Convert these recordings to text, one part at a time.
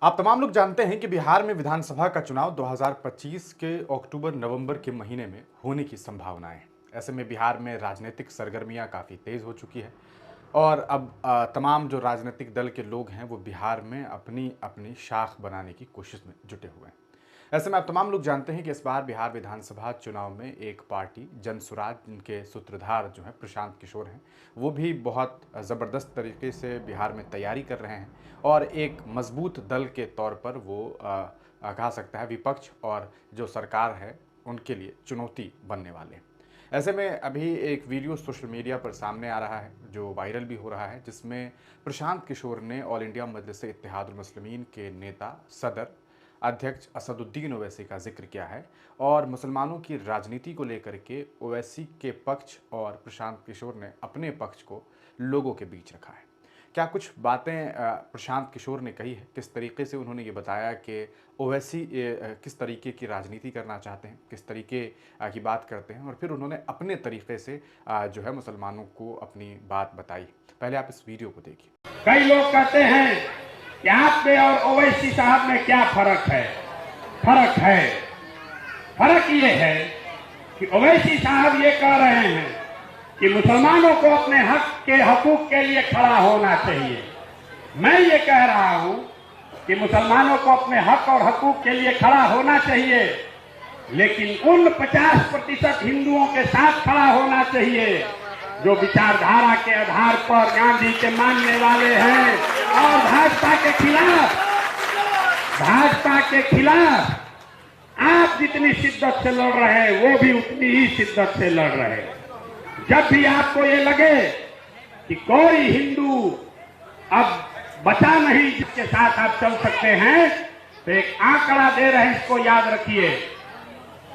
आप तमाम लोग जानते हैं कि बिहार में विधानसभा का चुनाव 2025 के अक्टूबर-नवंबर के महीने में होने की संभावनाएं हैं। ऐसे में बिहार में राजनीतिक सरगर्मियां काफ़ी तेज़ हो चुकी है और अब तमाम जो राजनीतिक दल के लोग हैं वो बिहार में अपनी अपनी शाख बनाने की कोशिश में जुटे हुए हैं। ऐसे में आप तमाम लोग जानते हैं कि इस बार बिहार विधानसभा चुनाव में एक पार्टी जनसुराज, जिनके सूत्रधार जो हैं प्रशांत किशोर हैं, वो भी बहुत ज़बरदस्त तरीके से बिहार में तैयारी कर रहे हैं और एक मजबूत दल के तौर पर वो कहा सकता है विपक्ष और जो सरकार है उनके लिए चुनौती बनने वाले हैं। ऐसे में अभी एक वीडियो सोशल मीडिया पर सामने आ रहा है जो वायरल भी हो रहा है, जिसमें प्रशांत किशोर ने ऑल इंडिया मजलिस इत्तेहादुल मुस्लिमीन के नेता सदर अध्यक्ष असदुद्दीन ओवैसी का जिक्र किया है और मुसलमानों की राजनीति को लेकर के ओवैसी के पक्ष और प्रशांत किशोर ने अपने पक्ष को लोगों के बीच रखा है। क्या कुछ बातें प्रशांत किशोर ने कही है, किस तरीके से उन्होंने ये बताया कि ओवैसी किस तरीके की राजनीति करना चाहते हैं, किस तरीके की बात करते हैं, और फिर उन्होंने अपने तरीके से जो है मुसलमानों को अपनी बात बताई। पहले आप इस वीडियो को देखिए। कई लोग कहते हैं कि आप में और ओवैसी साहब में क्या फर्क है। फर्क ये है कि ओवैसी साहब ये कह रहे हैं कि मुसलमानों को अपने हकूक के लिए खड़ा होना चाहिए। मैं ये कह रहा हूं कि मुसलमानों को अपने हक और हकूक के लिए खड़ा होना चाहिए, लेकिन उन 50% हिंदुओं के साथ खड़ा होना चाहिए जो विचारधारा के आधार पर गांधी के मानने वाले हैं और भाजपा के खिलाफ आप जितनी शिद्दत से लड़ रहे हैं वो भी उतनी ही शिद्दत से लड़ रहे हैं। जब भी आपको ये लगे कि कोई हिंदू अब बचा नहीं जिसके साथ आप चल सकते हैं, तो एक आंकड़ा दे रहे हैं, इसको याद रखिए।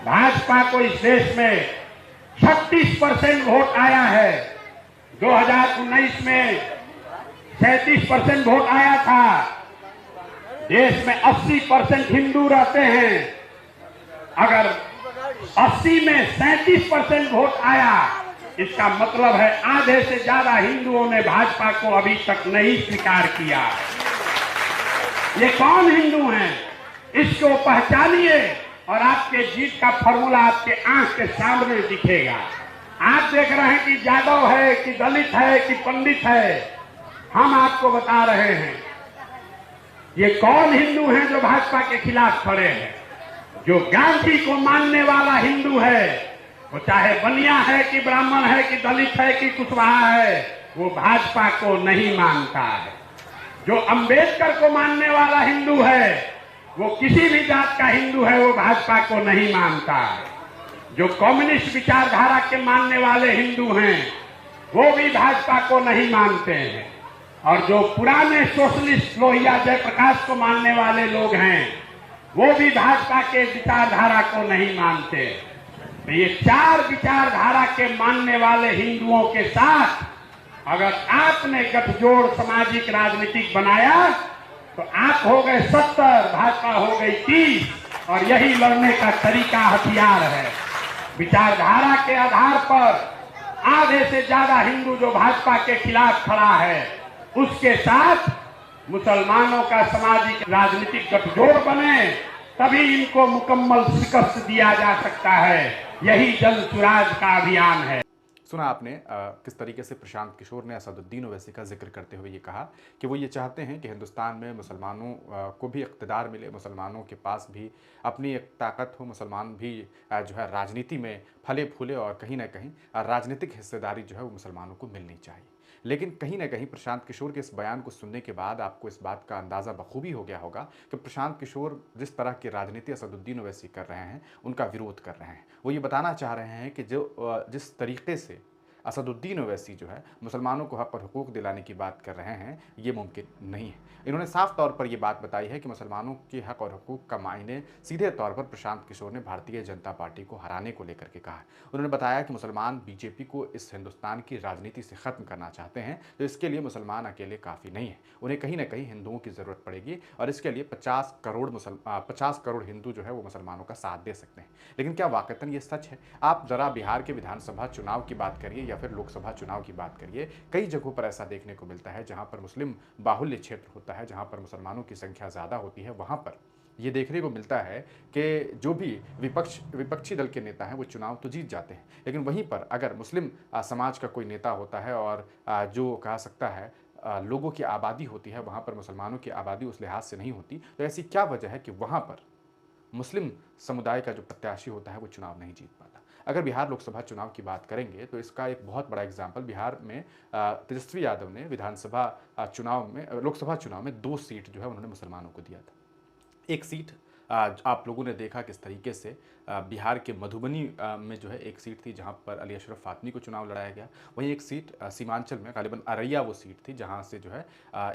भाजपा को इस देश में 36% वोट आया है। 2019 में 37% वोट आया था। देश में 80% हिंदू रहते हैं। अगर 80 में 37% वोट आया, इसका मतलब है आधे से ज्यादा हिंदुओं ने भाजपा को अभी तक नहीं स्वीकार किया। ये कौन हिंदू हैं, इसको पहचानिए और आपके जीत का फॉर्मूला आपके आंख के सामने दिखेगा। आप देख रहे हैं कि यादव है कि दलित है कि पंडित है, हम आपको बता रहे हैं ये कौन हिंदू हैं जो भाजपा के खिलाफ खड़े हैं। जो गांधी को मानने वाला हिंदू है, वो चाहे बनिया है कि ब्राह्मण है कि दलित है कि कुशवाहा है, वो भाजपा को नहीं मानता है। जो अंबेडकर को मानने वाला हिंदू है, वो किसी भी जात का हिंदू है, वो भाजपा को नहीं मानता है। जो कम्युनिस्ट विचारधारा के मानने वाले हिंदू हैं, वो भी भाजपा को नहीं मानते हैं। और जो पुराने सोशलिस्ट लोहिया जयप्रकाश को मानने वाले लोग हैं, वो भी भाजपा के विचारधारा को नहीं मानते। तो ये 4 विचारधारा के मानने वाले हिंदुओं के साथ अगर आपने गठजोड़ सामाजिक राजनीतिक बनाया तो आप हो गए 70, भाजपा हो गई 30, और यही लड़ने का तरीका हथियार है। विचारधारा के आधार पर आधे से ज्यादा हिंदू जो भाजपा के खिलाफ खड़ा है, उसके साथ मुसलमानों का सामाजिक राजनीतिक गठजोड़ बने, तभी इनको मुकम्मल शिकस्त दिया जा सकता है। यही जनसुराज का अभियान है। सुना आपने किस तरीके से प्रशांत किशोर ने असदुद्दीन ओवैसी का जिक्र करते हुए ये कहा कि वो ये चाहते हैं कि हिंदुस्तान में मुसलमानों को भी इक़्तिदार मिले, मुसलमानों के पास भी अपनी एक ताकत हो, मुसलमान भी जो है राजनीति में फले फूले और कहीं ना कहीं राजनीतिक हिस्सेदारी जो है वो मुसलमानों को मिलनी चाहिए। लेकिन कहीं ना कहीं प्रशांत किशोर के इस बयान को सुनने के बाद आपको इस बात का अंदाज़ा बखूबी हो गया होगा कि प्रशांत किशोर जिस तरह की राजनीति असदुद्दीन ओवैसी कर रहे हैं, उनका विरोध कर रहे हैं। वो ये बताना चाह रहे हैं कि जिस तरीके से असदुद्दीन ओवैसी जो है मुसलमानों को हक और हुकूक दिलाने की बात कर रहे हैं, ये मुमकिन नहीं है। इन्होंने साफ तौर पर यह बात बताई है कि मुसलमानों के हक और हुकूक का मायने सीधे तौर पर प्रशांत किशोर ने भारतीय जनता पार्टी को हराने को लेकर के कहा है। उन्होंने बताया कि मुसलमान बीजेपी को इस हिंदुस्तान की राजनीति से ख़त्म करना चाहते हैं, तो इसके लिए मुसलमान अकेले काफ़ी नहीं है, उन्हें कहीं ना कहीं हिंदुओं की ज़रूरत पड़ेगी और इसके लिए 50 करोड़ हिंदू जो है वो मुसलमानों का साथ दे सकते हैं। लेकिन क्या वाकईतन ये सच है? आप ज़रा बिहार के विधानसभा चुनाव की बात करिए या या फिर लोकसभा चुनाव की बात करिए, कई जगहों पर ऐसा देखने को मिलता है जहाँ पर मुस्लिम बाहुल्य क्षेत्र होता है, जहाँ पर मुसलमानों की संख्या ज़्यादा होती है, वहाँ पर ये देखने को मिलता है कि जो भी विपक्षी दल के नेता हैं वो चुनाव तो जीत जाते हैं, लेकिन वहीं पर अगर मुस्लिम समाज का कोई नेता होता है और जो कहा सकता है लोगों की आबादी होती है, वहाँ पर मुसलमानों की आबादी उस लिहाज से नहीं होती, तो ऐसी क्या वजह है कि वहाँ पर मुस्लिम समुदाय का जो प्रत्याशी होता है वो चुनाव नहीं जीत पाता। अगर बिहार लोकसभा चुनाव की बात करेंगे तो इसका एक बहुत बड़ा एग्जाम्पल बिहार में तेजस्वी यादव ने विधानसभा चुनाव में लोकसभा चुनाव में 2 सीट जो है उन्होंने मुसलमानों को दिया था। एक सीट आप लोगों ने देखा किस तरीके से बिहार के मधुबनी में जो है एक सीट थी जहां पर अली अशरफ फातमी को चुनाव लड़ाया गया। वहीं एक सीट सीमांचल में गालिबन अररिया वो सीट थी जहां से जो है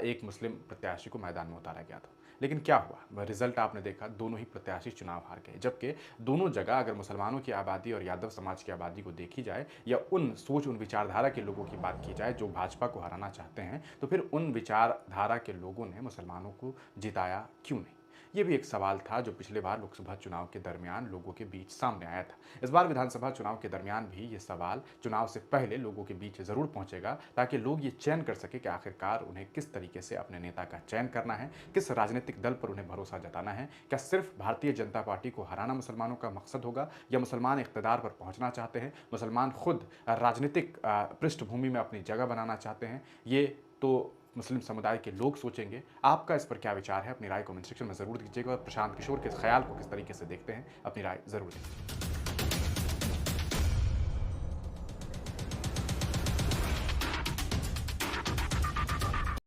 एक मुस्लिम प्रत्याशी को मैदान में उतारा गया था। लेकिन क्या हुआ, रिजल्ट आपने देखा, दोनों ही प्रत्याशी चुनाव हार गए। जबकि दोनों जगह अगर मुसलमानों की आबादी और यादव समाज की आबादी को देखी जाए या उन विचारधारा के लोगों की बात की जाए जो भाजपा को हराना चाहते हैं, तो फिर उन विचारधारा के लोगों ने मुसलमानों को जिताया क्यों नहीं? ये भी एक सवाल था जो पिछले बार लोकसभा चुनाव के दरमियान लोगों के बीच सामने आया था। इस बार विधानसभा चुनाव के दरमियान भी ये सवाल चुनाव से पहले लोगों के बीच ज़रूर पहुंचेगा, ताकि लोग ये चयन कर सके कि आखिरकार उन्हें किस तरीके से अपने नेता का चयन करना है, किस राजनीतिक दल पर उन्हें भरोसा जताना है। क्या सिर्फ भारतीय जनता पार्टी को हराना मुसलमानों का मकसद होगा, या मुसलमान इक़्तिदार पर पहुँचना चाहते हैं, मुसलमान खुद राजनीतिक पृष्ठभूमि में अपनी जगह बनाना चाहते हैं? ये तो मुस्लिम समुदाय के लोग सोचेंगे। आपका इस पर क्या विचार है? अपनी राय कमेंट सेक्शन में ज़रूर दीजिएगा और प्रशांत किशोर के इस ख्याल को किस तरीके से देखते हैं, अपनी राय ज़रूर दें।